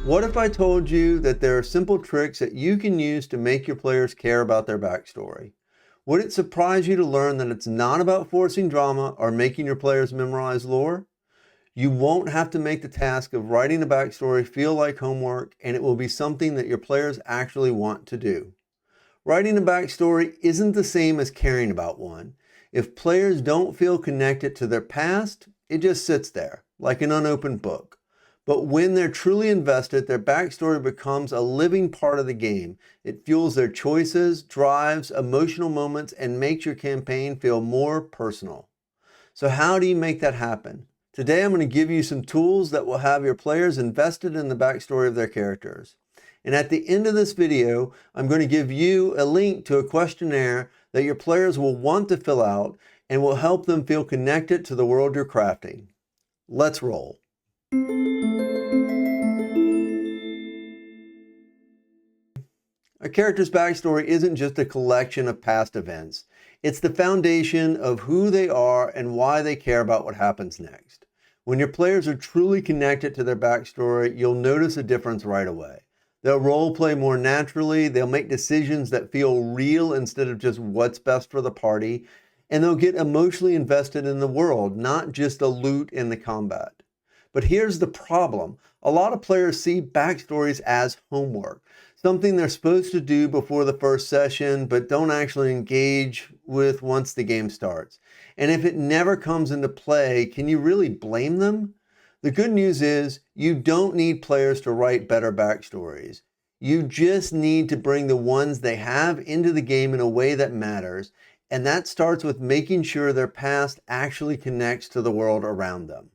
What if I told you that there are simple tricks that you can use to make your players care about their backstory? Would it surprise you to learn that it's not about forcing drama or making your players memorize lore? You won't have to make the task of writing a backstory feel like homework, and it will be something that your players actually want to do. Writing a backstory isn't the same as caring about one. If players don't feel connected to their past, it just sits there, like an unopened book. But when they're truly invested, their backstory becomes a living part of the game. It fuels their choices, drives emotional moments, and makes your campaign feel more personal. So how do you make that happen? Today I'm going to give you some tools that will have your players invested in the backstory of their characters. And at the end of this video, I'm going to give you a link to a questionnaire that your players will want to fill out and will help them feel connected to the world you're crafting. Let's roll. A character's backstory isn't just a collection of past events. It's the foundation of who they are and why they care about what happens next. When your players are truly connected to their backstory, you'll notice a difference right away. They'll role play more naturally, they'll make decisions that feel real instead of just what's best for the party, and they'll get emotionally invested in the world, not just the loot and the combat. But here's the problem. A lot of players see backstories as homework, something they're supposed to do before the first session, but don't actually engage with once the game starts. And if it never comes into play, can you really blame them? The good news is you don't need players to write better backstories. You just need to bring the ones they have into the game in a way that matters, and that starts with making sure their past actually connects to the world around them.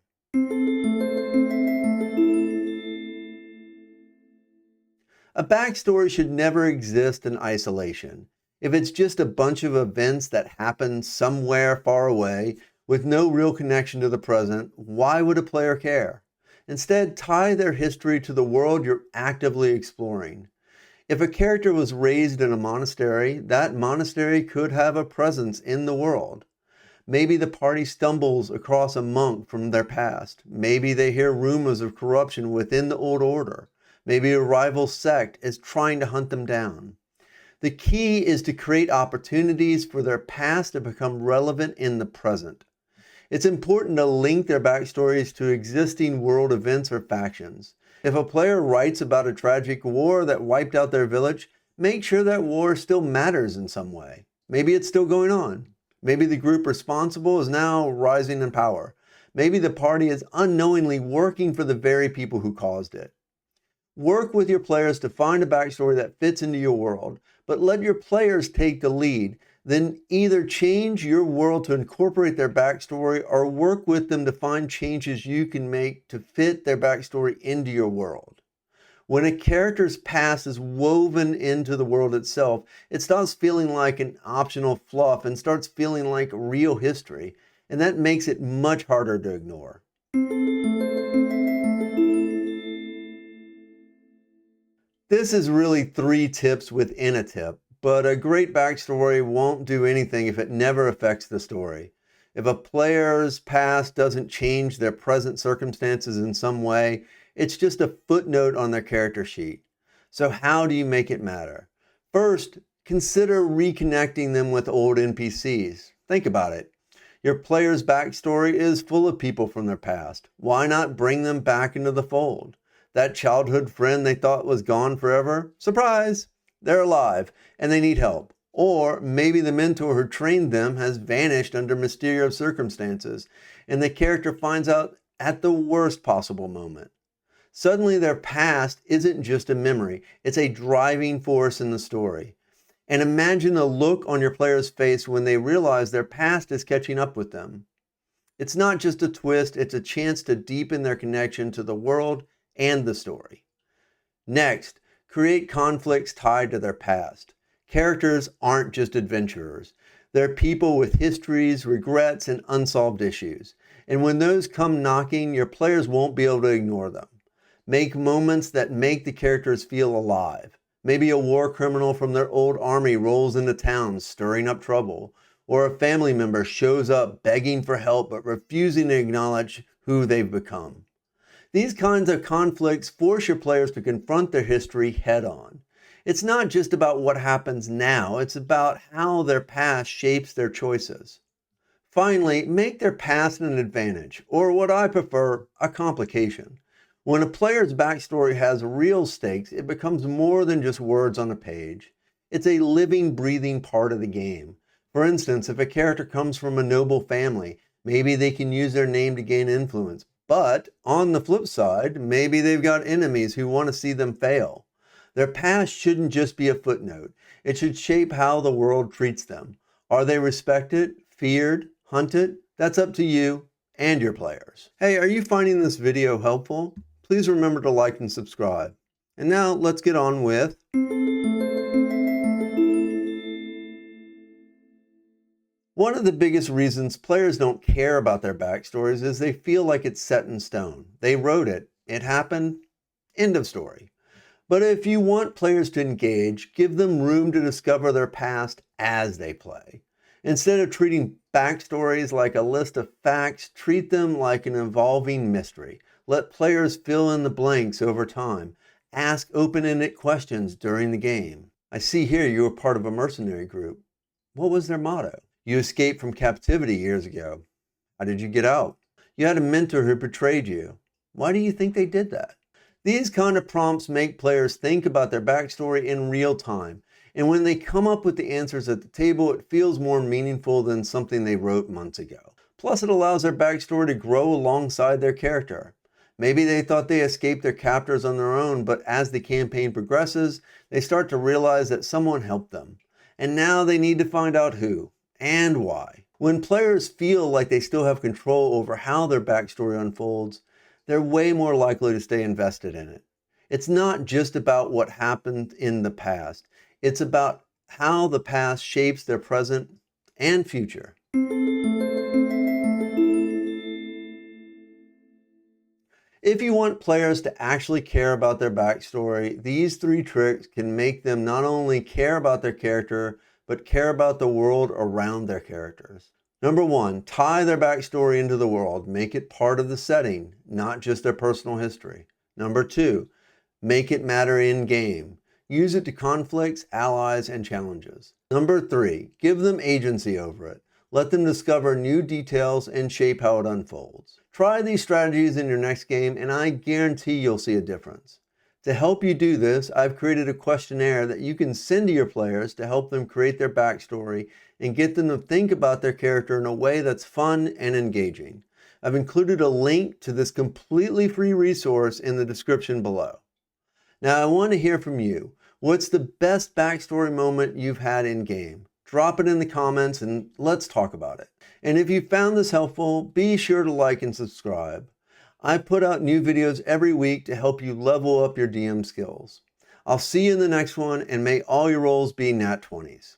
A backstory should never exist in isolation. If it's just a bunch of events that happen somewhere far away with no real connection to the present, why would a player care? Instead, tie their history to the world you're actively exploring. If a character was raised in a monastery, that monastery could have a presence in the world. Maybe the party stumbles across a monk from their past. Maybe they hear rumors of corruption within the old order. Maybe a rival sect is trying to hunt them down. The key is to create opportunities for their past to become relevant in the present. It's important to link their backstories to existing world events or factions. If a player writes about a tragic war that wiped out their village, make sure that war still matters in some way. Maybe it's still going on. Maybe the group responsible is now rising in power. Maybe the party is unknowingly working for the very people who caused it. Work with your players to find a backstory that fits into your world, but let your players take the lead. Then either change your world to incorporate their backstory or work with them to find changes you can make to fit their backstory into your world. When a character's past is woven into the world itself, it stops feeling like an optional fluff and starts feeling like real history, and that makes it much harder to ignore. This is really 3 tips within a tip, but a great backstory won't do anything if it never affects the story. If a player's past doesn't change their present circumstances in some way, it's just a footnote on their character sheet. So how do you make it matter? First, consider reconnecting them with old NPCs. Think about it. Your player's backstory is full of people from their past. Why not bring them back into the fold? That childhood friend they thought was gone forever? Surprise! They're alive and they need help. Or maybe the mentor who trained them has vanished under mysterious circumstances and the character finds out at the worst possible moment. Suddenly their past isn't just a memory, it's a driving force in the story. And imagine the look on your player's face when they realize their past is catching up with them. It's not just a twist, it's a chance to deepen their connection to the world and the story. Next, create conflicts tied to their past. Characters aren't just adventurers. They're people with histories, regrets, and unsolved issues. And when those come knocking, your players won't be able to ignore them. Make moments that make the characters feel alive. Maybe a war criminal from their old army rolls into town, stirring up trouble. Or a family member shows up begging for help but refusing to acknowledge who they've become. These kinds of conflicts force your players to confront their history head on. It's not just about what happens now, it's about how their past shapes their choices. Finally, make their past an advantage, or what I prefer, a complication. When a player's backstory has real stakes, it becomes more than just words on a page. It's a living, breathing part of the game. For instance, if a character comes from a noble family, maybe they can use their name to gain influence. But on the flip side, maybe they've got enemies who want to see them fail. Their past shouldn't just be a footnote. It should shape how the world treats them. Are they respected, feared, hunted? That's up to you and your players. Hey, are you finding this video helpful? Please remember to like and subscribe. And now let's get on with one of the biggest reasons players don't care about their backstories is they feel like it's set in stone. They wrote it, it happened, end of story. But if you want players to engage, give them room to discover their past as they play. Instead of treating backstories like a list of facts, treat them like an evolving mystery. Let players fill in the blanks over time. Ask open-ended questions during the game. I see here you were part of a mercenary group. What was their motto? You escaped from captivity years ago. How did you get out? You had a mentor who betrayed you. Why do you think they did that? These kind of prompts make players think about their backstory in real time. And when they come up with the answers at the table, it feels more meaningful than something they wrote months ago. Plus, it allows their backstory to grow alongside their character. Maybe they thought they escaped their captors on their own, but as the campaign progresses, they start to realize that someone helped them. And now they need to find out who and why. When players feel like they still have control over how their backstory unfolds, they're way more likely to stay invested in it. It's not just about what happened in the past. It's about how the past shapes their present and future. If you want players to actually care about their backstory, these 3 tricks can make them not only care about their character, but care about the world around their characters. Number 1, tie their backstory into the world. Make it part of the setting, not just their personal history. Number 2, make it matter in game. Use it to conflicts, allies, and challenges. Number 3, give them agency over it. Let them discover new details and shape how it unfolds. Try these strategies in your next game, and I guarantee you'll see a difference. To help you do this, I've created a questionnaire that you can send to your players to help them create their backstory and get them to think about their character in a way that's fun and engaging. I've included a link to this completely free resource in the description below. Now, I want to hear from you. What's the best backstory moment you've had in game? Drop it in the comments and let's talk about it. And if you found this helpful, be sure to like and subscribe. I put out new videos every week to help you level up your DM skills. I'll see you in the next one, and may all your rolls be nat 20s.